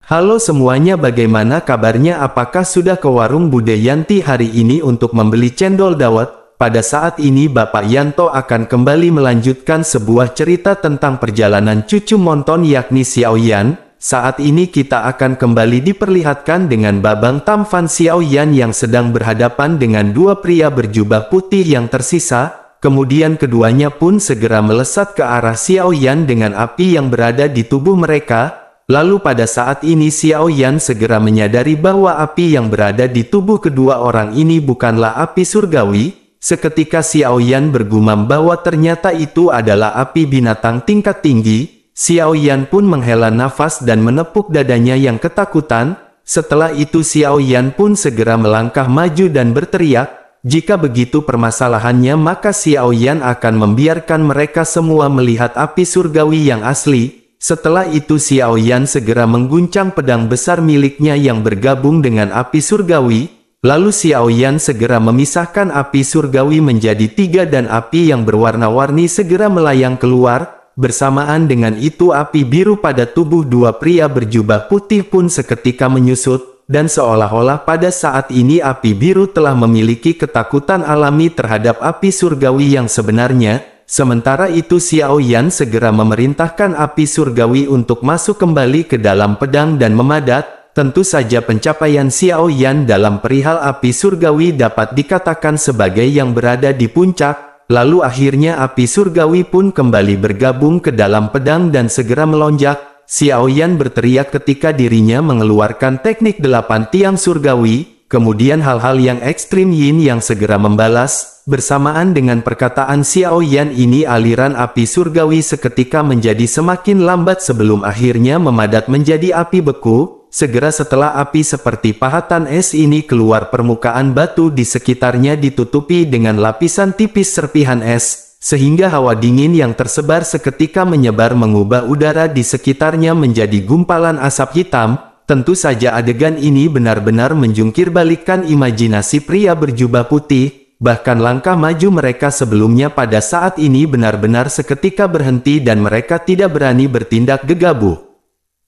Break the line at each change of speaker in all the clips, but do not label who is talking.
Halo semuanya, bagaimana kabarnya? Apakah sudah ke warung Bude Yanti hari ini untuk membeli cendol dawet? Pada saat ini Bapak Yanto akan kembali melanjutkan sebuah cerita tentang perjalanan cucu Monton yakni Xiaoyan. Saat ini kita akan kembali diperlihatkan dengan Babang Tamfan Xiaoyan yang sedang berhadapan dengan dua pria berjubah putih yang tersisa. Kemudian keduanya pun segera melesat ke arah Xiaoyan dengan api yang berada di tubuh mereka. Lalu pada saat ini Xiaoyan segera menyadari bahwa api yang berada di tubuh kedua orang ini bukanlah api surgawi. Seketika Xiaoyan bergumam bahwa ternyata itu adalah api binatang tingkat tinggi. Xiaoyan pun menghela nafas dan menepuk dadanya yang ketakutan. Setelah itu Xiaoyan pun segera melangkah maju dan berteriak. Jika begitu permasalahannya, maka Xiaoyan akan membiarkan mereka semua melihat api surgawi yang asli. Setelah itu Xiaoyan segera mengguncang pedang besar miliknya yang bergabung dengan api surgawi. Lalu Xiaoyan segera memisahkan api surgawi menjadi tiga dan api yang berwarna-warni segera melayang keluar. Bersamaan dengan itu api biru pada tubuh dua pria berjubah putih pun seketika menyusut. Dan seolah-olah pada saat ini api biru telah memiliki ketakutan alami terhadap api surgawi yang sebenarnya. Sementara itu Xiaoyan segera memerintahkan api surgawi untuk masuk kembali ke dalam pedang dan memadat. Tentu saja pencapaian Xiaoyan dalam perihal api surgawi dapat dikatakan sebagai yang berada di puncak. Lalu akhirnya api surgawi pun kembali bergabung ke dalam pedang dan segera melonjak. Xiaoyan berteriak ketika dirinya mengeluarkan teknik 8 tiang surgawi. Kemudian hal-hal yang ekstrim Yin yang segera membalas. Bersamaan dengan perkataan Xiaoyan ini aliran api surgawi seketika menjadi semakin lambat sebelum akhirnya memadat menjadi api beku. Segera setelah api seperti pahatan es ini keluar, permukaan batu di sekitarnya ditutupi dengan lapisan tipis serpihan es. Sehingga hawa dingin yang tersebar seketika menyebar mengubah udara di sekitarnya menjadi gumpalan asap hitam. Tentu saja adegan ini benar-benar menjungkirbalikkan imajinasi pria berjubah putih. Bahkan langkah maju mereka sebelumnya pada saat ini benar-benar seketika berhenti dan mereka tidak berani bertindak gegabah.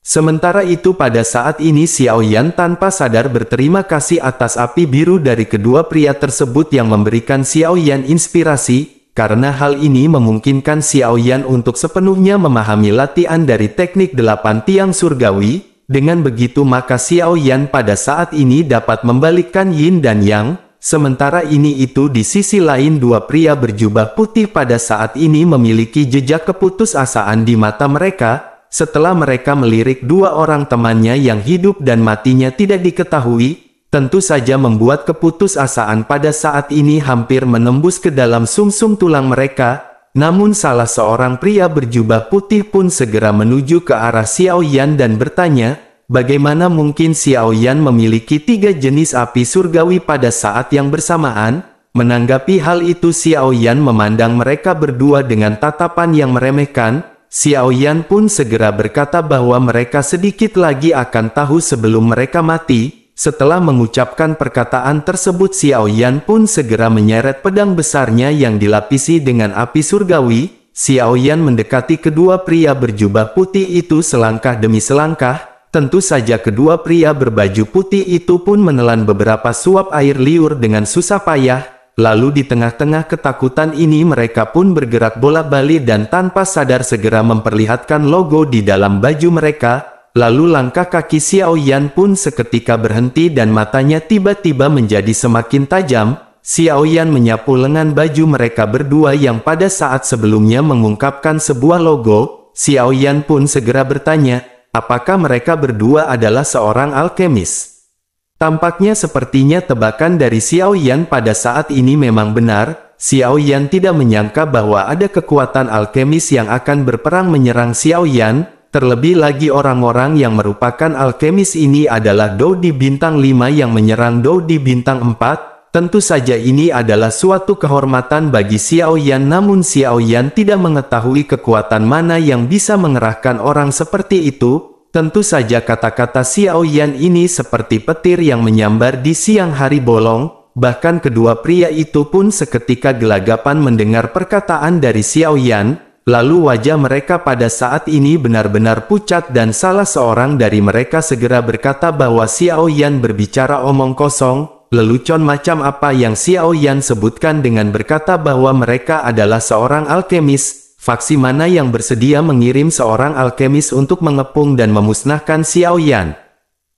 Sementara itu pada saat ini Xiaoyan tanpa sadar berterima kasih atas api biru dari kedua pria tersebut yang memberikan Xiaoyan inspirasi. Karena hal ini memungkinkan Xiaoyan untuk sepenuhnya memahami latihan dari teknik 8 tiang surgawi. Dengan begitu maka Xiaoyan pada saat ini dapat membalikkan Yin dan Yang. Sementara ini itu di sisi lain dua pria berjubah putih pada saat ini memiliki jejak keputusasaan di mata mereka. Setelah mereka melirik dua orang temannya yang hidup dan matinya tidak diketahui. Tentu saja membuat keputusasaan pada saat ini hampir menembus ke dalam sumsum tulang mereka. Namun salah seorang pria berjubah putih pun segera menuju ke arah Xiaoyan dan bertanya, bagaimana mungkin Xiaoyan memiliki 3 jenis api surgawi pada saat yang bersamaan? Menanggapi hal itu Xiaoyan memandang mereka berdua dengan tatapan yang meremehkan. Xiaoyan pun segera berkata bahwa mereka sedikit lagi akan tahu sebelum mereka mati. Setelah mengucapkan perkataan tersebut Xiaoyan pun segera menyeret pedang besarnya yang dilapisi dengan api surgawi. Xiaoyan mendekati kedua pria berjubah putih itu selangkah demi selangkah. Tentu saja kedua pria berbaju putih itu pun menelan beberapa suap air liur dengan susah payah. Lalu di tengah-tengah ketakutan ini mereka pun bergerak bolak-balik dan tanpa sadar segera memperlihatkan logo di dalam baju mereka. Lalu langkah kaki Xiaoyan pun seketika berhenti dan matanya tiba-tiba menjadi semakin tajam. Xiaoyan menyapu lengan baju mereka berdua yang pada saat sebelumnya mengungkapkan sebuah logo. Xiaoyan pun segera bertanya, apakah mereka berdua adalah seorang alkemis? Tampaknya sepertinya tebakan dari Xiaoyan pada saat ini memang benar. Xiaoyan tidak menyangka bahwa ada kekuatan alkemis yang akan berperang menyerang Xiaoyan. Terlebih lagi orang-orang yang merupakan alkemis ini adalah Dou di bintang 5 yang menyerang Dou di bintang 4. Tentu saja ini adalah suatu kehormatan bagi Xiaoyan, namun Xiaoyan tidak mengetahui kekuatan mana yang bisa mengerahkan orang seperti itu. Tentu saja kata-kata Xiaoyan ini seperti petir yang menyambar di siang hari bolong. Bahkan kedua pria itu pun seketika gelagapan mendengar perkataan dari Xiaoyan. lalu wajah mereka pada saat ini benar-benar pucat dan salah seorang dari mereka segera berkata bahwa Xiao Yan berbicara omong kosong. Lelucon macam apa yang Xiao Yan sebutkan dengan berkata bahwa mereka adalah seorang alkemis? Faksi mana yang bersedia mengirim seorang alkemis untuk mengepung dan memusnahkan Xiao Yan?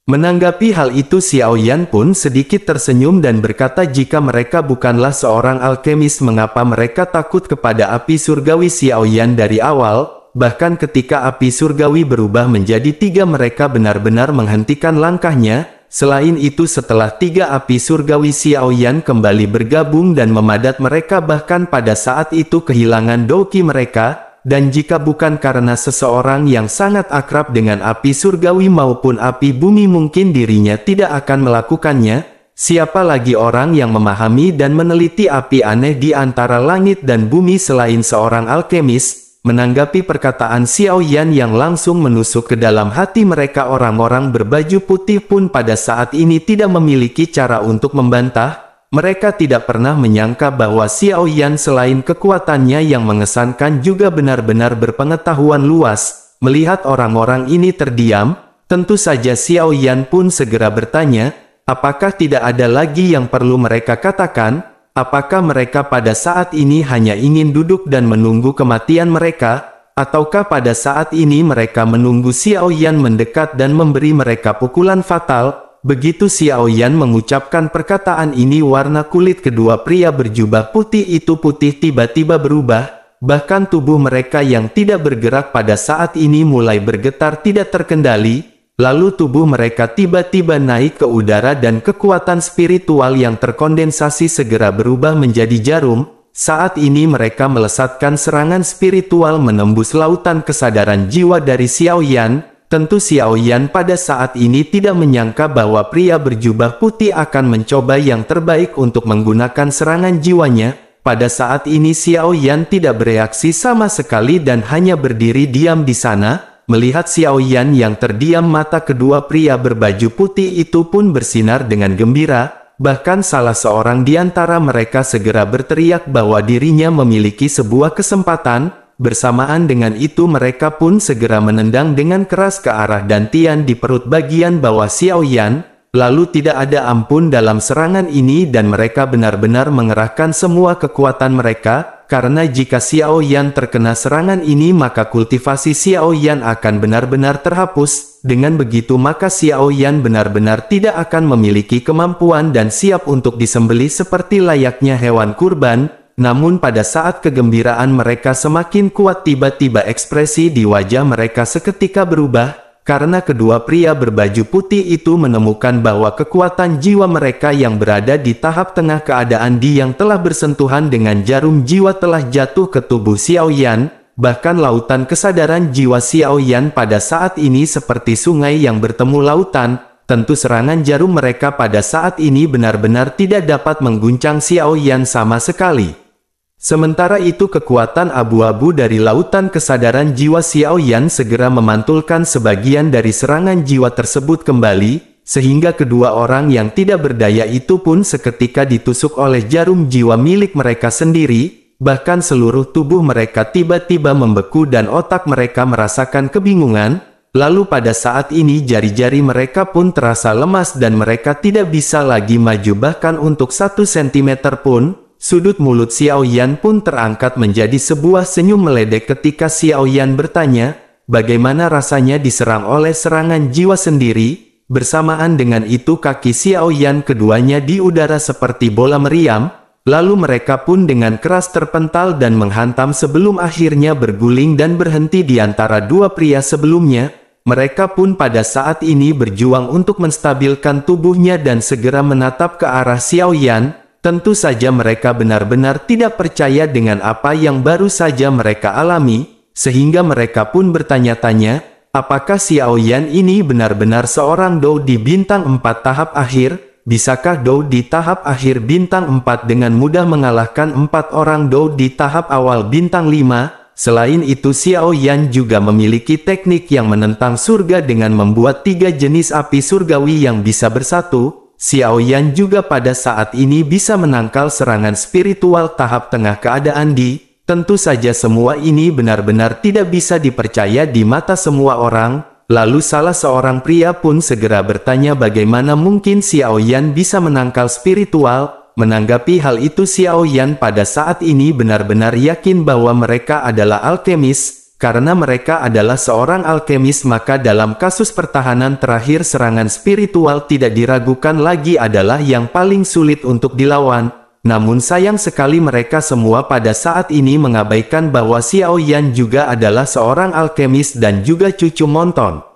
Menanggapi hal itu Xiao Yan pun sedikit tersenyum dan berkata jika mereka bukanlah seorang alkemis mengapa mereka takut kepada api surgawi Xiao Yan dari awal, bahkan ketika api surgawi berubah menjadi 3 mereka benar-benar menghentikan langkahnya. Selain itu setelah 3 api surgawi Xiao Yan kembali bergabung dan memadat mereka bahkan pada saat itu kehilangan doki mereka, dan jika bukan karena seseorang yang sangat akrab dengan api surgawi maupun api bumi mungkin dirinya tidak akan melakukannya. Siapa lagi orang yang memahami dan meneliti api aneh di antara langit dan bumi selain seorang alkemis? Menanggapi perkataan Xiao Yan yang langsung menusuk ke dalam hati mereka, orang-orang berbaju putih pun pada saat ini tidak memiliki cara untuk membantah. Mereka tidak pernah menyangka bahwa Xiao Yan selain kekuatannya yang mengesankan juga benar-benar berpengetahuan luas. Melihat orang-orang ini terdiam, tentu saja Xiao Yan pun segera bertanya, apakah tidak ada lagi yang perlu mereka katakan? Apakah mereka pada saat ini hanya ingin duduk dan menunggu kematian mereka? Ataukah pada saat ini mereka menunggu Xiao Yan mendekat dan memberi mereka pukulan fatal? Begitu Xiao Yan mengucapkan perkataan ini warna kulit kedua pria berjubah putih itu putih tiba-tiba berubah. Bahkan tubuh mereka yang tidak bergerak pada saat ini mulai bergetar tidak terkendali. Lalu tubuh mereka tiba-tiba naik ke udara dan kekuatan spiritual yang terkondensasi segera berubah menjadi jarum. Saat ini mereka melesatkan serangan spiritual menembus lautan kesadaran jiwa dari Xiao Yan. Tentu Xiao Yan pada saat ini tidak menyangka bahwa pria berjubah putih akan mencoba yang terbaik untuk menggunakan serangan jiwanya. Pada saat ini Xiao Yan tidak bereaksi sama sekali dan hanya berdiri diam di sana. Melihat Xiao Yan yang terdiam, mata kedua pria berbaju putih itu pun bersinar dengan gembira. Bahkan salah seorang di antara mereka segera berteriak bahwa dirinya memiliki sebuah kesempatan. Bersamaan dengan itu mereka pun segera menendang dengan keras ke arah dantian di perut bagian bawah Xiao Yan. Lalu tidak ada ampun dalam serangan ini dan mereka benar-benar mengerahkan semua kekuatan mereka. Karena jika Xiao Yan terkena serangan ini maka kultivasi Xiao Yan akan benar-benar terhapus. Dengan begitu maka Xiao Yan benar-benar tidak akan memiliki kemampuan dan siap untuk disembelih seperti layaknya hewan kurban. Namun pada saat kegembiraan mereka semakin kuat tiba-tiba ekspresi di wajah mereka seketika berubah. Karena kedua pria berbaju putih itu menemukan bahwa kekuatan jiwa mereka yang berada di tahap tengah keadaan yang telah bersentuhan dengan jarum jiwa telah jatuh ke tubuh Xiao Yan. Bahkan lautan kesadaran jiwa Xiao Yan pada saat ini seperti sungai yang bertemu lautan. Tentu serangan jarum mereka pada saat ini benar-benar tidak dapat mengguncang Xiao Yan sama sekali. Sementara itu kekuatan abu-abu dari lautan kesadaran jiwa Xiao Yan segera memantulkan sebagian dari serangan jiwa tersebut kembali, sehingga kedua orang yang tidak berdaya itu pun seketika ditusuk oleh jarum jiwa milik mereka sendiri, bahkan seluruh tubuh mereka tiba-tiba membeku dan otak mereka merasakan kebingungan, lalu pada saat ini jari-jari mereka pun terasa lemas dan mereka tidak bisa lagi maju bahkan untuk 1 cm pun. Sudut mulut Xiao Yan pun terangkat menjadi sebuah senyum meledek ketika Xiao Yan bertanya, bagaimana rasanya diserang oleh serangan jiwa sendiri? Bersamaan dengan itu kaki Xiao Yan keduanya di udara seperti bola meriam, lalu mereka pun dengan keras terpental dan menghantam sebelum akhirnya berguling dan berhenti di antara dua pria sebelumnya. Mereka pun pada saat ini berjuang untuk menstabilkan tubuhnya dan segera menatap ke arah Xiao Yan. Tentu saja mereka benar-benar tidak percaya dengan apa yang baru saja mereka alami, sehingga mereka pun bertanya-tanya, apakah Xiao Yan ini benar-benar seorang Dou di bintang 4 tahap akhir? Bisakah Dou di tahap akhir bintang 4 dengan mudah mengalahkan 4 orang Dou di tahap awal bintang 5? Selain itu Xiao Yan juga memiliki teknik yang menentang surga dengan membuat 3 jenis api surgawi yang bisa bersatu. Xiao Yan juga pada saat ini bisa menangkal serangan spiritual tahap tengah keadaan di Tentu saja semua ini benar-benar tidak bisa dipercaya di mata semua orang. Lalu salah seorang pria pun segera bertanya bagaimana mungkin Xiao Yan bisa menangkal spiritual. Menanggapi hal itu Xiao Yan pada saat ini benar-benar yakin bahwa mereka adalah alkemis. Karena mereka adalah seorang alkemis maka dalam kasus pertahanan terakhir serangan spiritual tidak diragukan lagi adalah yang paling sulit untuk dilawan. Namun sayang sekali mereka semua pada saat ini mengabaikan bahwa Xiao Yan juga adalah seorang alkemis dan juga cucu Monton.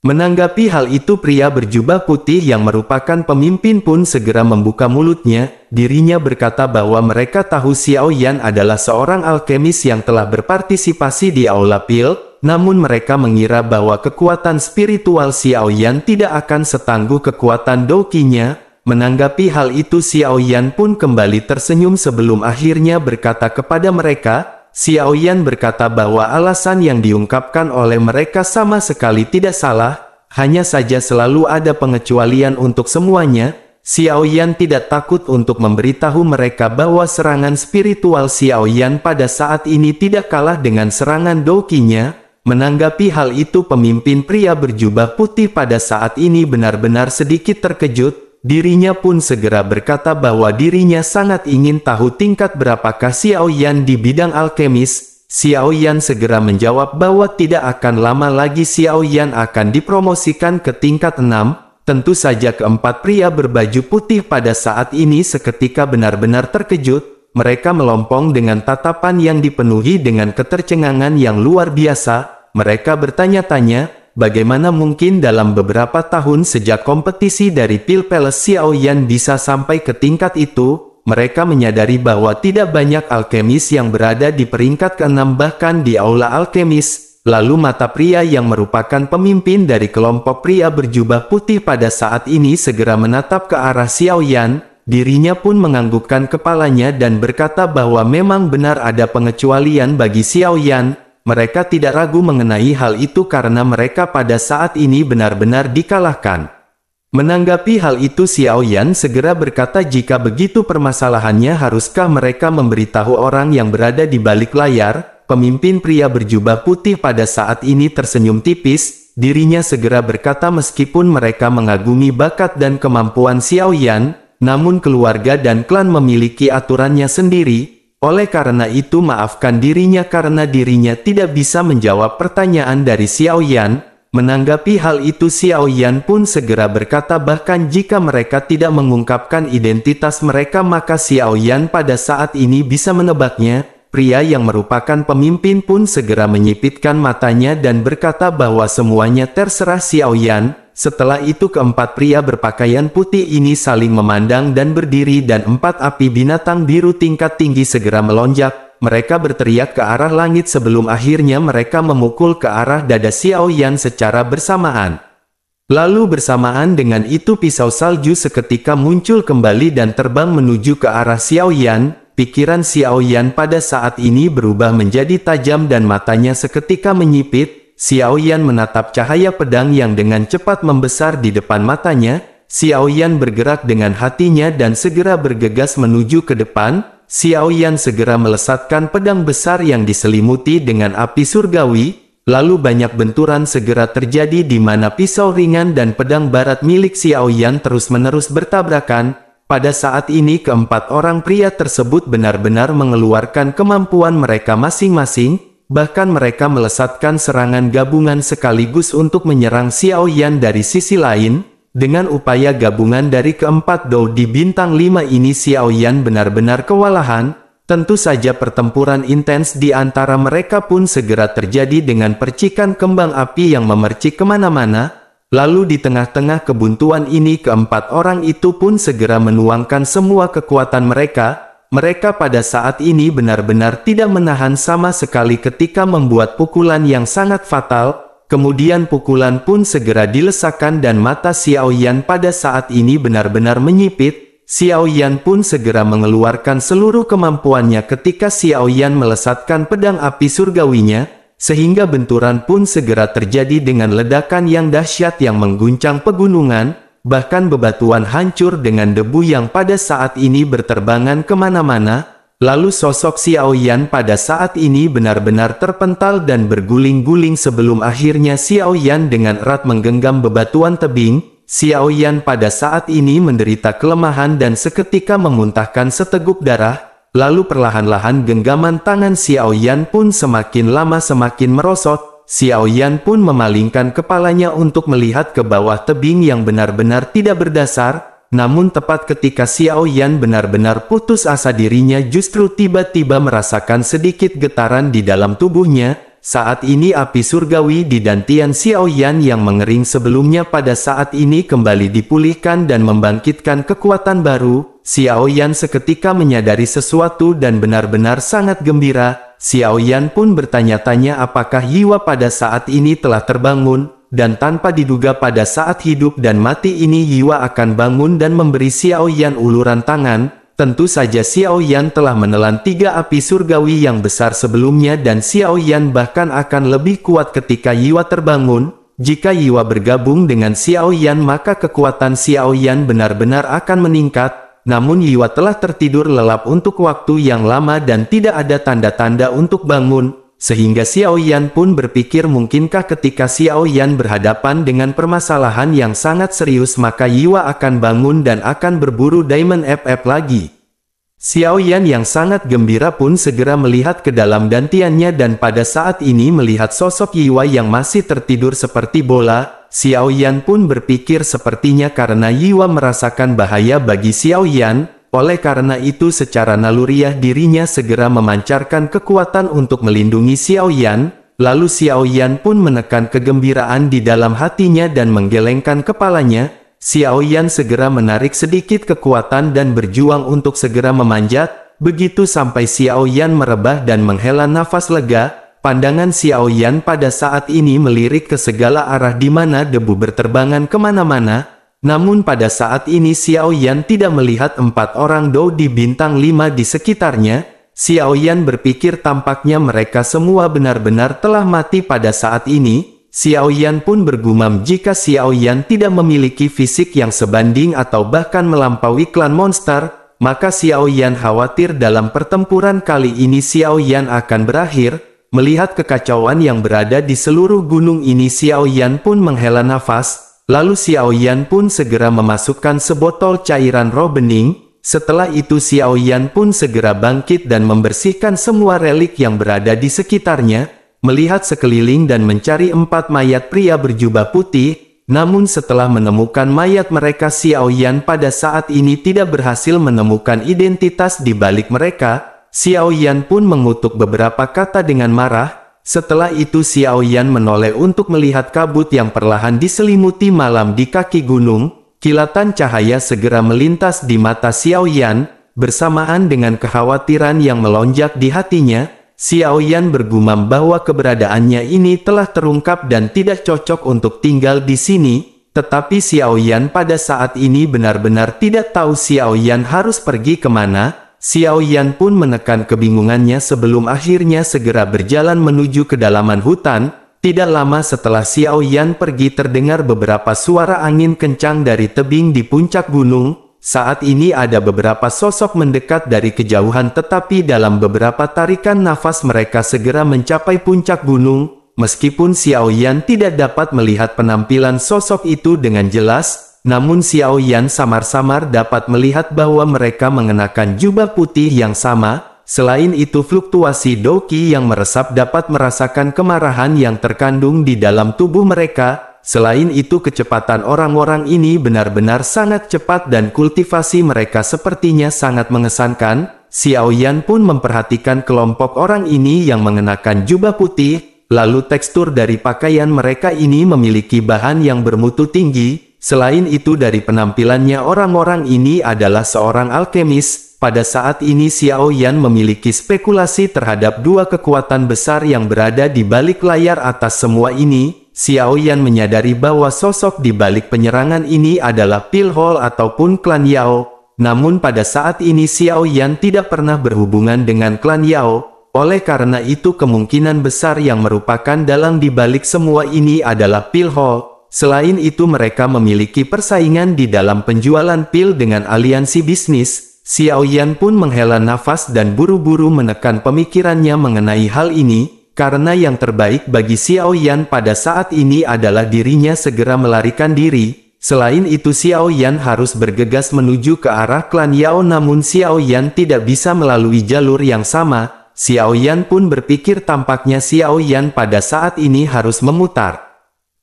Menanggapi hal itu pria berjubah putih yang merupakan pemimpin pun segera membuka mulutnya. Dirinya berkata bahwa mereka tahu Xiao Yan adalah seorang alkemis yang telah berpartisipasi di Aula Pil, namun mereka mengira bahwa kekuatan spiritual Xiao Yan tidak akan setangguh kekuatan Douqinya. Menanggapi hal itu Xiao Yan pun kembali tersenyum sebelum akhirnya berkata kepada mereka. Xiao Yan berkata bahwa alasan yang diungkapkan oleh mereka sama sekali tidak salah, hanya saja selalu ada pengecualian untuk semuanya. Xiao Yan tidak takut untuk memberitahu mereka bahwa serangan spiritual Xiao Yan pada saat ini tidak kalah dengan serangan Douqinya. Menanggapi hal itu pemimpin pria berjubah putih pada saat ini benar-benar sedikit terkejut. Dirinya pun segera berkata bahwa dirinya sangat ingin tahu tingkat berapakah Xiao Yan di bidang alkemis. Xiao Yan segera menjawab bahwa tidak akan lama lagi Xiao Yan akan dipromosikan ke tingkat 6. Tentu saja keempat pria berbaju putih pada saat ini seketika benar-benar terkejut. Mereka melompong dengan tatapan yang dipenuhi dengan ketercengangan yang luar biasa. Mereka bertanya-tanya, bagaimana mungkin dalam beberapa tahun sejak kompetisi dari Pil Palace Xiao Yan bisa sampai ke tingkat itu? Mereka menyadari bahwa tidak banyak alkemis yang berada di peringkat ke-6 bahkan di Aula Alkemis. Lalu mata pria yang merupakan pemimpin dari kelompok pria berjubah putih pada saat ini segera menatap ke arah Xiao Yan. Dirinya pun menganggukkan kepalanya dan berkata bahwa memang benar ada pengecualian bagi Xiao Yan. Mereka tidak ragu mengenai hal itu karena mereka pada saat ini benar-benar dikalahkan. Menanggapi hal itu Xiao Yan segera berkata jika begitu permasalahannya haruskah mereka memberitahu orang yang berada di balik layar? Pemimpin pria berjubah putih pada saat ini tersenyum tipis. Dirinya segera berkata meskipun mereka mengagumi bakat dan kemampuan Xiao Yan, namun keluarga dan klan memiliki aturannya sendiri. Oleh karena itu maafkan dirinya karena dirinya tidak bisa menjawab pertanyaan dari Xiao Yan. Menanggapi hal itu Xiao Yan pun segera berkata bahkan jika mereka tidak mengungkapkan identitas mereka maka Xiao Yan pada saat ini bisa menebaknya. Pria yang merupakan pemimpin pun segera menyipitkan matanya dan berkata bahwa semuanya terserah Xiao Yan. Setelah itu keempat pria berpakaian putih ini saling memandang dan berdiri dan empat api binatang biru tingkat tinggi segera melonjak. Mereka berteriak ke arah langit sebelum akhirnya mereka memukul ke arah dada Xiao Yan secara bersamaan. Lalu bersamaan dengan itu pisau salju seketika muncul kembali dan terbang menuju ke arah Xiao Yan. Pikiran Xiao Yan pada saat ini berubah menjadi tajam dan matanya seketika menyipit. Xiao Yan menatap cahaya pedang yang dengan cepat membesar di depan matanya. Xiao Yan bergerak dengan hatinya dan segera bergegas menuju ke depan. Xiao Yan segera melesatkan pedang besar yang diselimuti dengan api surgawi. Lalu banyak benturan segera terjadi di mana pisau ringan dan pedang barat milik Xiao Yan terus-menerus bertabrakan. Pada saat ini keempat orang pria tersebut benar-benar mengeluarkan kemampuan mereka masing-masing. Bahkan mereka melesatkan serangan gabungan sekaligus untuk menyerang Xiao Yan dari sisi lain. Dengan upaya gabungan dari keempat dou di bintang 5 ini Xiao Yan benar-benar kewalahan. Tentu saja pertempuran intens di antara mereka pun segera terjadi dengan percikan kembang api yang memercik kemana-mana. Lalu di tengah-tengah kebuntuan ini keempat orang itu pun segera menuangkan semua kekuatan mereka. Mereka pada saat ini benar-benar tidak menahan sama sekali ketika membuat pukulan yang sangat fatal. Kemudian pukulan pun segera dilesakkan dan mata Xiao Yan pada saat ini benar-benar menyipit. Xiao Yan pun segera mengeluarkan seluruh kemampuannya ketika Xiao Yan melesatkan pedang api surgawinya. Sehingga benturan pun segera terjadi dengan ledakan yang dahsyat yang mengguncang pegunungan. Bahkan bebatuan hancur dengan debu yang pada saat ini berterbangan kemana-mana. Lalu sosok Xiao Yan pada saat ini benar-benar terpental dan berguling-guling sebelum akhirnya Xiao Yan dengan erat menggenggam bebatuan tebing. Xiao Yan pada saat ini menderita kelemahan dan seketika memuntahkan seteguk darah. Lalu perlahan-lahan genggaman tangan Xiao Yan pun semakin lama semakin merosot. Xiao Yan pun memalingkan kepalanya untuk melihat ke bawah tebing yang benar-benar tidak berdasar. Namun tepat ketika Xiao Yan benar-benar putus asa, dirinya justru tiba-tiba merasakan sedikit getaran di dalam tubuhnya. Saat ini api surgawi di dantian Xiao Yan yang mengering sebelumnya pada saat ini kembali dipulihkan dan membangkitkan kekuatan baru. Xiao Yan seketika menyadari sesuatu dan benar-benar sangat gembira. Xiao Yan pun bertanya-tanya apakah Yiwa pada saat ini telah terbangun. Dan tanpa diduga pada saat hidup dan mati ini Yiwa akan bangun dan memberi Xiao Yan uluran tangan. Tentu saja Xiao Yan telah menelan 3 api surgawi yang besar sebelumnya dan Xiao Yan bahkan akan lebih kuat ketika Yiwa terbangun. Jika Yiwa bergabung dengan Xiao Yan maka kekuatan Xiao Yan benar-benar akan meningkat. Namun Yiwa telah tertidur lelap untuk waktu yang lama dan tidak ada tanda-tanda untuk bangun. Sehingga Xiao Yan pun berpikir mungkinkah ketika Xiao Yan berhadapan dengan permasalahan yang sangat serius maka Yiwa akan bangun dan akan berburu Diamond FF lagi. Xiao Yan yang sangat gembira pun segera melihat ke dalam dantiannya dan pada saat ini melihat sosok Yiwa yang masih tertidur seperti bola. Xiao Yan pun berpikir sepertinya karena Yiwa merasakan bahaya bagi Xiao Yan. Oleh karena itu secara naluriah dirinya segera memancarkan kekuatan untuk melindungi Xiao Yan. Lalu Xiao Yan pun menekan kegembiraan di dalam hatinya dan menggelengkan kepalanya. Xiao Yan segera menarik sedikit kekuatan dan berjuang untuk segera memanjat. Begitu sampai Xiao Yan merebah dan menghela nafas lega, pandangan Xiao Yan pada saat ini melirik ke segala arah di mana debu berterbangan kemana-mana. Namun pada saat ini Xiao Yan tidak melihat 4 orang Dou di bintang 5 di sekitarnya. Xiao Yan berpikir tampaknya mereka semua benar-benar telah mati pada saat ini. Xiao Yan pun bergumam jika Xiao Yan tidak memiliki fisik yang sebanding atau bahkan melampaui klan monster, maka Xiao Yan khawatir dalam pertempuran kali ini Xiao Yan akan berakhir. Melihat kekacauan yang berada di seluruh gunung ini Xiao Yan pun menghela nafas. Lalu Xiao Yan pun segera memasukkan sebotol cairan roh bening. Setelah itu Xiao Yan pun segera bangkit dan membersihkan semua relik yang berada di sekitarnya. Melihat sekeliling dan mencari 4 mayat pria berjubah putih. Namun setelah menemukan mayat mereka Xiao Yan pada saat ini tidak berhasil menemukan identitas di balik mereka. Xiao Yan pun mengutuk beberapa kata dengan marah. Setelah itu Xiao Yan menoleh untuk melihat kabut yang perlahan diselimuti malam di kaki gunung. Kilatan cahaya segera melintas di mata Xiao Yan. Bersamaan dengan kekhawatiran yang melonjak di hatinya, Xiao Yan bergumam bahwa keberadaannya ini telah terungkap dan tidak cocok untuk tinggal di sini. Tetapi Xiao Yan pada saat ini benar-benar tidak tahu Xiao Yan harus pergi kemana. Xiao Yan pun menekan kebingungannya sebelum akhirnya segera berjalan menuju kedalaman hutan. Tidak lama setelah Xiao Yan pergi terdengar beberapa suara angin kencang dari tebing di puncak gunung. Saat ini ada beberapa sosok mendekat dari kejauhan tetapi dalam beberapa tarikan nafas mereka segera mencapai puncak gunung. Meskipun Xiao Yan tidak dapat melihat penampilan sosok itu dengan jelas, namun Xiao Yan samar-samar dapat melihat bahwa mereka mengenakan jubah putih yang sama. Selain itu fluktuasi Doqi yang meresap dapat merasakan kemarahan yang terkandung di dalam tubuh mereka. Selain itu kecepatan orang-orang ini benar-benar sangat cepat dan kultivasi mereka sepertinya sangat mengesankan. Xiao Yan pun memperhatikan kelompok orang ini yang mengenakan jubah putih. Lalu tekstur dari pakaian mereka ini memiliki bahan yang bermutu tinggi. Selain itu dari penampilannya orang-orang ini adalah seorang alkemis. Pada saat ini Xiao Yan memiliki spekulasi terhadap 2 kekuatan besar yang berada di balik layar atas semua ini. Xiao Yan menyadari bahwa sosok di balik penyerangan ini adalah Pilhol ataupun klan Yao. Namun pada saat ini Xiao Yan tidak pernah berhubungan dengan klan Yao. Oleh karena itu kemungkinan besar yang merupakan dalang di balik semua ini adalah Pilhol. Selain itu mereka memiliki persaingan di dalam penjualan pil dengan aliansi bisnis. Xiao Yan pun menghela nafas dan buru-buru menekan pemikirannya mengenai hal ini, karena yang terbaik bagi Xiao Yan pada saat ini adalah dirinya segera melarikan diri. Selain itu Xiao Yan harus bergegas menuju ke arah klan Yao, namun Xiao Yan tidak bisa melalui jalur yang sama. Xiao Yan pun berpikir tampaknya Xiao Yan pada saat ini harus memutar.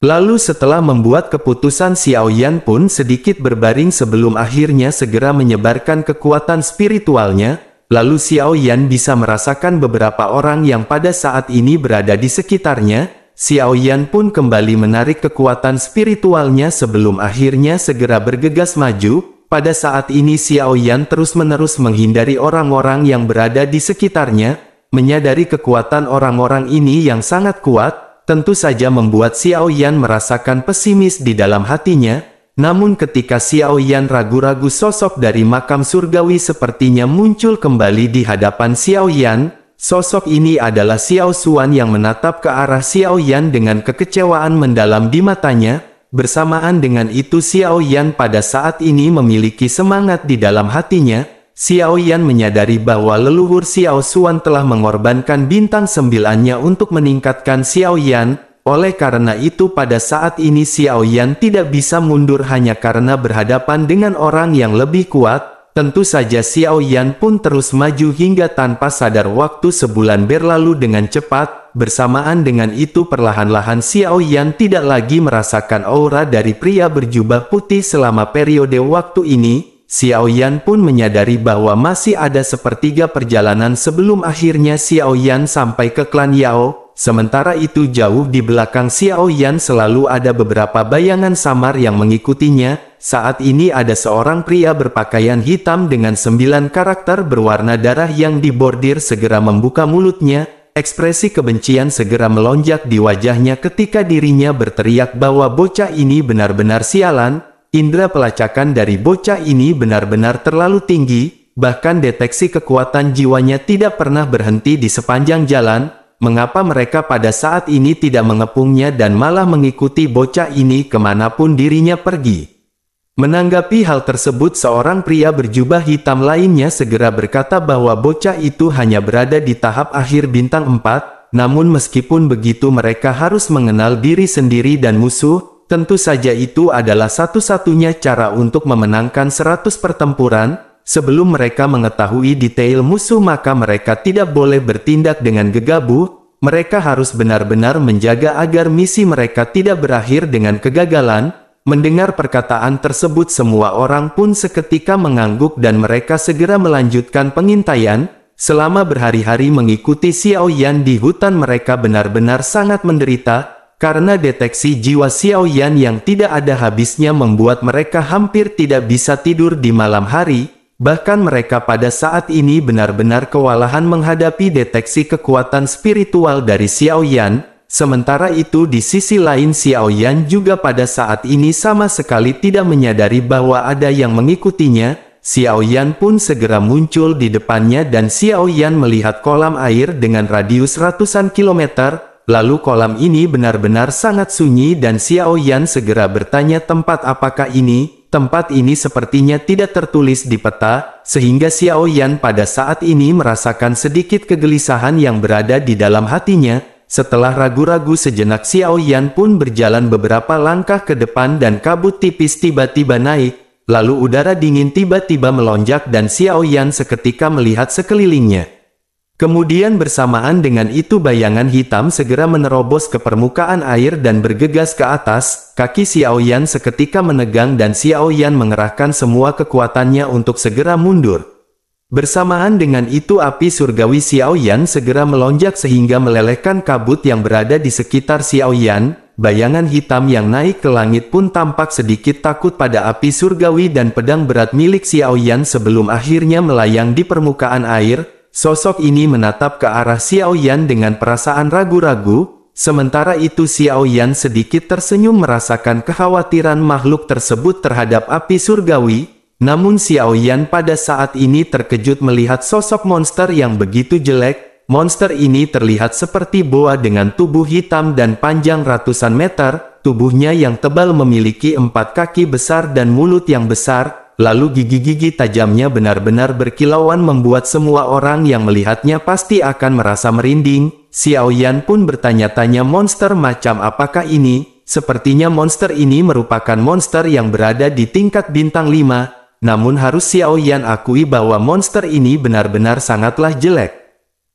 Lalu setelah membuat keputusan, Xiao Yan pun sedikit berbaring sebelum akhirnya segera menyebarkan kekuatan spiritualnya. Lalu Xiao Yan bisa merasakan beberapa orang yang pada saat ini berada di sekitarnya. Xiao Yan pun kembali menarik kekuatan spiritualnya sebelum akhirnya segera bergegas maju. Pada saat ini Xiao Yan terus-menerus menghindari orang-orang yang berada di sekitarnya. Menyadari kekuatan orang-orang ini yang sangat kuat, tentu saja membuat Xiao Yan merasakan pesimis di dalam hatinya. Namun ketika Xiao Yan ragu-ragu, sosok dari makam surgawi sepertinya muncul kembali di hadapan Xiao Yan. Sosok ini adalah Xiao Xuan yang menatap ke arah Xiao Yan dengan kekecewaan mendalam di matanya. Bersamaan dengan itu Xiao Yan pada saat ini memiliki semangat di dalam hatinya. Xiao Yan menyadari bahwa leluhur Xiao Xuan telah mengorbankan bintang 9-nya untuk meningkatkan Xiao Yan. Oleh karena itu pada saat ini Xiao Yan tidak bisa mundur hanya karena berhadapan dengan orang yang lebih kuat. Tentu saja Xiao Yan pun terus maju hingga tanpa sadar waktu sebulan berlalu dengan cepat. Bersamaan dengan itu perlahan-lahan Xiao Yan tidak lagi merasakan aura dari pria berjubah putih selama periode waktu ini. Xiao Yan pun menyadari bahwa masih ada sepertiga perjalanan sebelum akhirnya Xiao Yan sampai ke klan Yao. Sementara itu jauh di belakang Xiao Yan selalu ada beberapa bayangan samar yang mengikutinya. Saat ini ada seorang pria berpakaian hitam dengan 9 karakter berwarna darah yang dibordir segera membuka mulutnya. Ekspresi kebencian segera melonjak di wajahnya ketika dirinya berteriak bahwa bocah ini benar-benar sialan. Indra pelacakan dari bocah ini benar-benar terlalu tinggi, bahkan deteksi kekuatan jiwanya tidak pernah berhenti di sepanjang jalan. Mengapa mereka pada saat ini tidak mengepungnya dan malah mengikuti bocah ini kemanapun dirinya pergi? Menanggapi hal tersebut, seorang pria berjubah hitam lainnya segera berkata bahwa bocah itu hanya berada di tahap akhir bintang 4, namun meskipun begitu mereka harus mengenal diri sendiri dan musuh. Tentu saja itu adalah satu-satunya cara untuk memenangkan 100 pertempuran. Sebelum mereka mengetahui detail musuh maka mereka tidak boleh bertindak dengan gegabah. Mereka harus benar-benar menjaga agar misi mereka tidak berakhir dengan kegagalan. Mendengar perkataan tersebut semua orang pun seketika mengangguk dan mereka segera melanjutkan pengintaian. Selama berhari-hari mengikuti Xiao Yan di hutan mereka benar-benar sangat menderita. Karena deteksi jiwa Xiao Yan yang tidak ada habisnya membuat mereka hampir tidak bisa tidur di malam hari. Bahkan mereka pada saat ini benar-benar kewalahan menghadapi deteksi kekuatan spiritual dari Xiao Yan. Sementara itu di sisi lain Xiao Yan juga pada saat ini sama sekali tidak menyadari bahwa ada yang mengikutinya. Xiao Yan pun segera muncul di depannya dan Xiao Yan melihat kolam air dengan radius ratusan kilometer. Lalu kolam ini benar-benar sangat sunyi dan Xiao Yan segera bertanya tempat apakah ini? Tempat ini sepertinya tidak tertulis di peta, sehingga Xiao Yan pada saat ini merasakan sedikit kegelisahan yang berada di dalam hatinya. Setelah ragu-ragu sejenak Xiao Yan pun berjalan beberapa langkah ke depan dan kabut tipis tiba-tiba naik. Lalu udara dingin tiba-tiba melonjak dan Xiao Yan seketika melihat sekelilingnya. Kemudian bersamaan dengan itu bayangan hitam segera menerobos ke permukaan air dan bergegas ke atas. Kaki Xiao Yan seketika menegang dan Xiao Yan mengerahkan semua kekuatannya untuk segera mundur. Bersamaan dengan itu api surgawi Xiao Yan segera melonjak sehingga melelehkan kabut yang berada di sekitar Xiao Yan. Bayangan hitam yang naik ke langit pun tampak sedikit takut pada api surgawi dan pedang berat milik Xiao Yan sebelum akhirnya melayang di permukaan air. Sosok ini menatap ke arah Xiao Yan dengan perasaan ragu-ragu. Sementara itu Xiao Yan sedikit tersenyum merasakan kekhawatiran makhluk tersebut terhadap api surgawi. Namun Xiao Yan pada saat ini terkejut melihat sosok monster yang begitu jelek. Monster ini terlihat seperti boa dengan tubuh hitam dan panjang ratusan meter. Tubuhnya yang tebal memiliki 4 kaki besar dan mulut yang besar. lalu gigi-gigi tajamnya benar-benar berkilauan membuat semua orang yang melihatnya pasti akan merasa merinding. Xiao Yan pun bertanya-tanya monster macam apakah ini. Sepertinya monster ini merupakan monster yang berada di tingkat bintang 5, namun harus Xiao Yan akui bahwa monster ini benar-benar sangatlah jelek.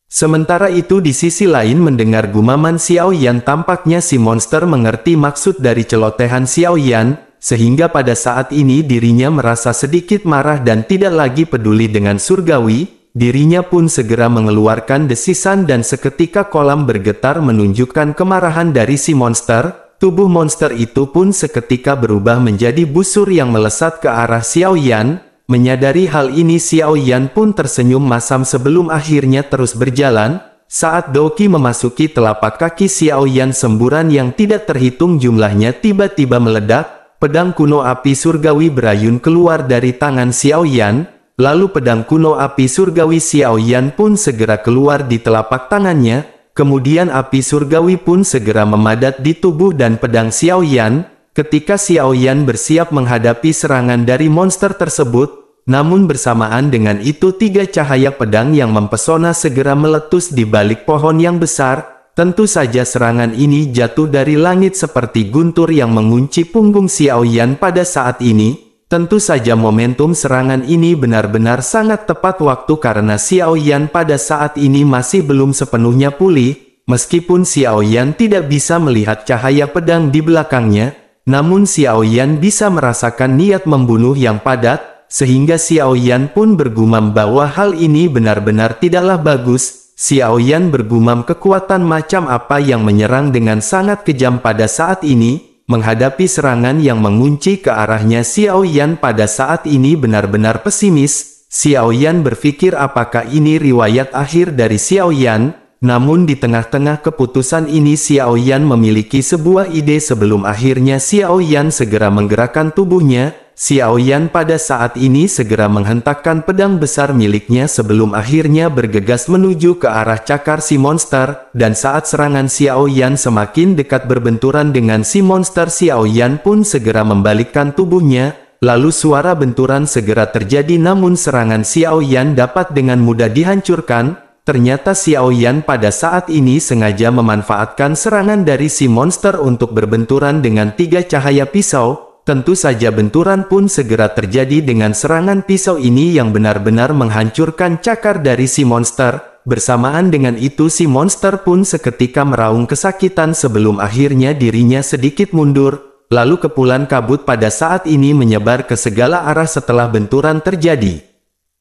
Sementara itu di sisi lain mendengar gumaman Xiao Yan, tampaknya si monster mengerti maksud dari celotehan Xiao Yan, sehingga pada saat ini dirinya merasa sedikit marah dan tidak lagi peduli dengan surgawi. Dirinya pun segera mengeluarkan desisan dan seketika kolam bergetar menunjukkan kemarahan dari si monster. Tubuh monster itu pun seketika berubah menjadi busur yang melesat ke arah Xiao Yan. Menyadari hal ini Xiao Yan pun tersenyum masam sebelum akhirnya terus berjalan. Saat Doki memasuki telapak kaki Xiao Yan, semburan yang tidak terhitung jumlahnya tiba-tiba meledak. Pedang kuno api surgawi berayun keluar dari tangan Xiao Yan. Lalu pedang kuno api surgawi Xiao Yan pun segera keluar di telapak tangannya. Kemudian api surgawi pun segera memadat di tubuh dan pedang Xiao Yan. Ketika Xiao Yan bersiap menghadapi serangan dari monster tersebut, namun bersamaan dengan itu 3 cahaya pedang yang mempesona segera meletus di balik pohon yang besar. Tentu saja serangan ini jatuh dari langit seperti guntur yang mengunci punggung Xiao Yan pada saat ini. Tentu saja momentum serangan ini benar-benar sangat tepat waktu karena Xiao Yan pada saat ini masih belum sepenuhnya pulih. Meskipun Xiao Yan tidak bisa melihat cahaya pedang di belakangnya, namun Xiao Yan bisa merasakan niat membunuh yang padat. Sehingga Xiao Yan pun bergumam bahwa hal ini benar-benar tidaklah bagus. Xiao Yan bergumam kekuatan macam apa yang menyerang dengan sangat kejam pada saat ini. Menghadapi serangan yang mengunci ke arahnya, Xiao Yan pada saat ini benar-benar pesimis. Xiao Yan berpikir apakah ini riwayat akhir dari Xiao Yan. Namun di tengah-tengah keputusan ini Xiao Yan memiliki sebuah ide sebelum akhirnya Xiao Yan segera menggerakkan tubuhnya. Xiao Yan pada saat ini segera menghentakkan pedang besar miliknya sebelum akhirnya bergegas menuju ke arah cakar si monster. Dan saat serangan Xiao Yan semakin dekat berbenturan dengan si monster, Xiao Yan pun segera membalikkan tubuhnya. Lalu suara benturan segera terjadi, namun serangan Xiao Yan dapat dengan mudah dihancurkan. Ternyata Xiao Yan pada saat ini sengaja memanfaatkan serangan dari si monster untuk berbenturan dengan 3 cahaya pisau. Tentu saja benturan pun segera terjadi dengan serangan pisau ini yang benar-benar menghancurkan cakar dari si monster. Bersamaan dengan itu si monster pun seketika meraung kesakitan sebelum akhirnya dirinya sedikit mundur. Lalu kepulan kabut pada saat ini menyebar ke segala arah setelah benturan terjadi.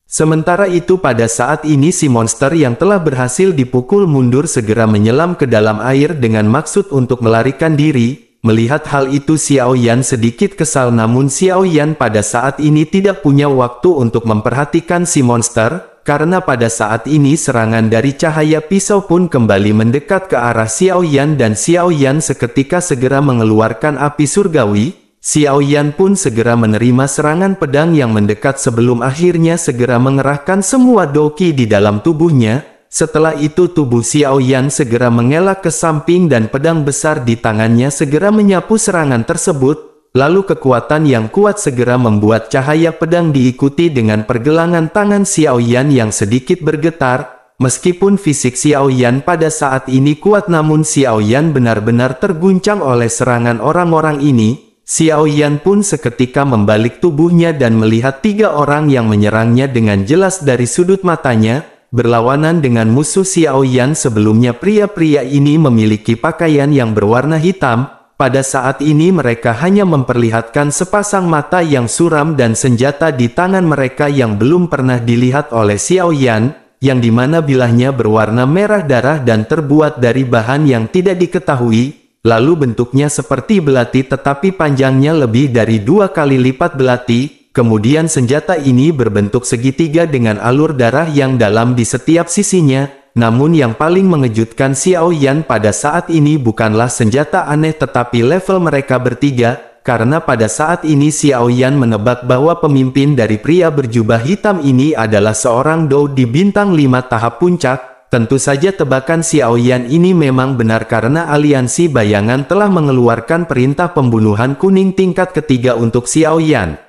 Sementara itu pada saat ini si monster yang telah berhasil dipukul mundur segera menyelam ke dalam air dengan maksud untuk melarikan diri. Melihat hal itu Xiao Yan sedikit kesal, namun Xiao Yan pada saat ini tidak punya waktu untuk memperhatikan si monster, karena pada saat ini serangan dari cahaya pisau pun kembali mendekat ke arah Xiao Yan dan Xiao Yan seketika segera mengeluarkan api surgawi. Xiao Yan pun segera menerima serangan pedang yang mendekat sebelum akhirnya segera mengerahkan semua doki di dalam tubuhnya. Setelah itu tubuh Xiao Yan segera mengelak ke samping dan pedang besar di tangannya segera menyapu serangan tersebut. Lalu kekuatan yang kuat segera membuat cahaya pedang diikuti dengan pergelangan tangan Xiao Yan yang sedikit bergetar. Meskipun fisik Xiao Yan pada saat ini kuat, namun Xiao Yan benar-benar terguncang oleh serangan orang-orang ini. Xiao Yan pun seketika membalik tubuhnya dan melihat 3 orang yang menyerangnya dengan jelas dari sudut matanya. Berlawanan dengan musuh Xiao Yan sebelumnya, pria-pria ini memiliki pakaian yang berwarna hitam. Pada saat ini mereka hanya memperlihatkan sepasang mata yang suram dan senjata di tangan mereka yang belum pernah dilihat oleh Xiao Yan, yang dimana bilahnya berwarna merah darah dan terbuat dari bahan yang tidak diketahui. Lalu bentuknya seperti belati tetapi panjangnya lebih dari 2 kali lipat belati. Kemudian senjata ini berbentuk segitiga dengan alur darah yang dalam di setiap sisinya. Namun yang paling mengejutkan Xiao Yan pada saat ini bukanlah senjata aneh tetapi level mereka bertiga. Karena pada saat ini Xiao Yan menebak bahwa pemimpin dari pria berjubah hitam ini adalah seorang Dou di bintang 5 tahap puncak. Tentu saja tebakan Xiao Yan ini memang benar karena aliansi bayangan telah mengeluarkan perintah pembunuhan kuning tingkat ketiga untuk Xiao Yan.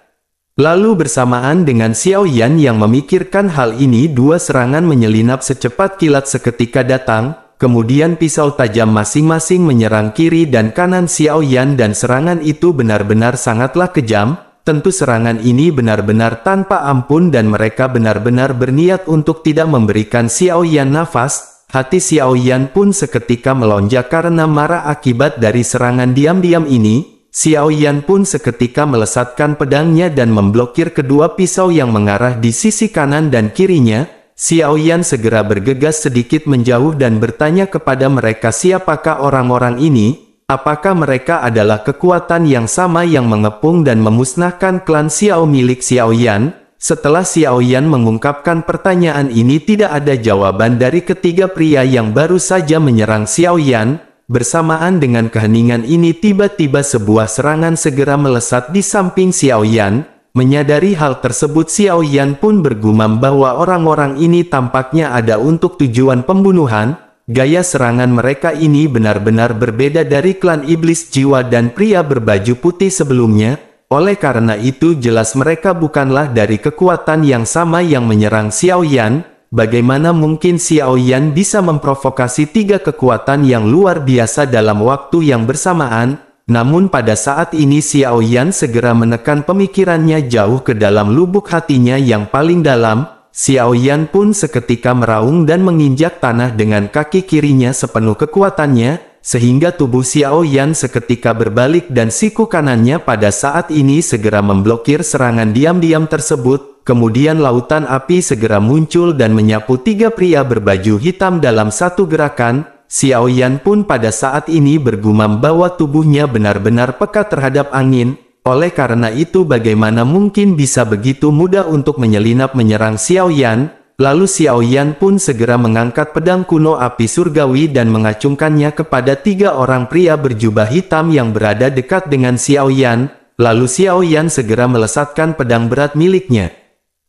Lalu bersamaan dengan Xiao Yan yang memikirkan hal ini, dua serangan menyelinap secepat kilat seketika datang, kemudian pisau tajam masing-masing menyerang kiri dan kanan Xiao Yan dan serangan itu benar-benar sangatlah kejam. Tentu serangan ini benar-benar tanpa ampun dan mereka benar-benar berniat untuk tidak memberikan Xiao Yan nafas. Hati Xiao Yan pun seketika melonjak karena marah akibat dari serangan diam-diam ini. Xiao Yan pun seketika melesatkan pedangnya dan memblokir kedua pisau yang mengarah di sisi kanan dan kirinya. Xiao Yan segera bergegas sedikit menjauh dan bertanya kepada mereka siapakah orang-orang ini. Apakah mereka adalah kekuatan yang sama yang mengepung dan memusnahkan klan Xiao milik Xiao Yan? Setelah Xiao Yan mengungkapkan pertanyaan ini, tidak ada jawaban dari ketiga pria yang baru saja menyerang Xiao Yan. Bersamaan dengan keheningan ini, tiba-tiba sebuah serangan segera melesat di samping Xiao Yan. Menyadari hal tersebut, Xiao Yan pun bergumam bahwa orang-orang ini tampaknya ada untuk tujuan pembunuhan. Gaya serangan mereka ini benar-benar berbeda dari klan iblis jiwa dan pria berbaju putih sebelumnya. Oleh karena itu jelas mereka bukanlah dari kekuatan yang sama yang menyerang Xiao Yan. Bagaimana mungkin Xiao Yan bisa memprovokasi tiga kekuatan yang luar biasa dalam waktu yang bersamaan? Namun pada saat ini Xiao Yan segera menekan pemikirannya jauh ke dalam lubuk hatinya yang paling dalam. Xiao Yan pun seketika meraung dan menginjak tanah dengan kaki kirinya sepenuh kekuatannya, sehingga tubuh Xiao Yan seketika berbalik dan siku kanannya pada saat ini segera memblokir serangan diam-diam tersebut. Kemudian lautan api segera muncul dan menyapu tiga pria berbaju hitam dalam satu gerakan. Xiao Yan pun pada saat ini bergumam bahwa tubuhnya benar-benar peka terhadap angin. Oleh karena itu bagaimana mungkin bisa begitu mudah untuk menyelinap menyerang Xiao Yan? Lalu Xiao Yan pun segera mengangkat pedang kuno api surgawi dan mengacungkannya kepada tiga orang pria berjubah hitam yang berada dekat dengan Xiao Yan. Lalu Xiao Yan segera melesatkan pedang berat miliknya.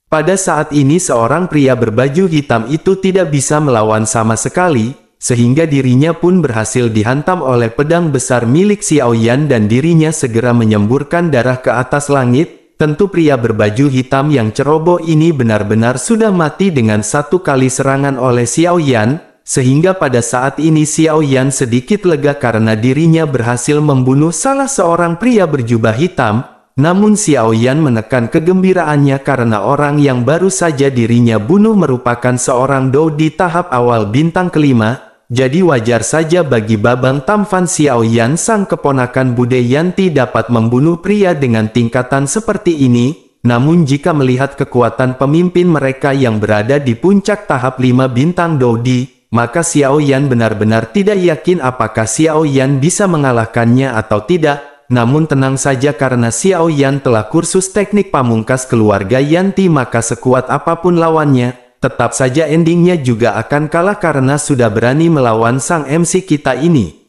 Pada saat ini seorang pria berbaju hitam itu tidak bisa melawan sama sekali, sehingga dirinya pun berhasil dihantam oleh pedang besar milik Xiao Yan dan dirinya segera menyemburkan darah ke atas langit. Tentu pria berbaju hitam yang ceroboh ini benar-benar sudah mati dengan satu kali serangan oleh Xiao Yan, sehingga pada saat ini Xiao Yan sedikit lega karena dirinya berhasil membunuh salah seorang pria berjubah hitam. Namun Xiao Yan menekan kegembiraannya karena orang yang baru saja dirinya bunuh merupakan seorang dou di tahap awal bintang kelima. Jadi wajar saja bagi Babang Tamfan Xiao Yan sang keponakan Bude Yanti dapat membunuh pria dengan tingkatan seperti ini. Namun jika melihat kekuatan pemimpin mereka yang berada di puncak tahap 5 bintang Dodi, maka Xiao Yan benar-benar tidak yakin apakah Xiao Yan bisa mengalahkannya atau tidak. Namun tenang saja karena Xiao Yan telah kursus teknik pamungkas keluarga Yanti, maka sekuat apapun lawannya, tetap saja endingnya juga akan kalah karena sudah berani melawan sang MC kita ini.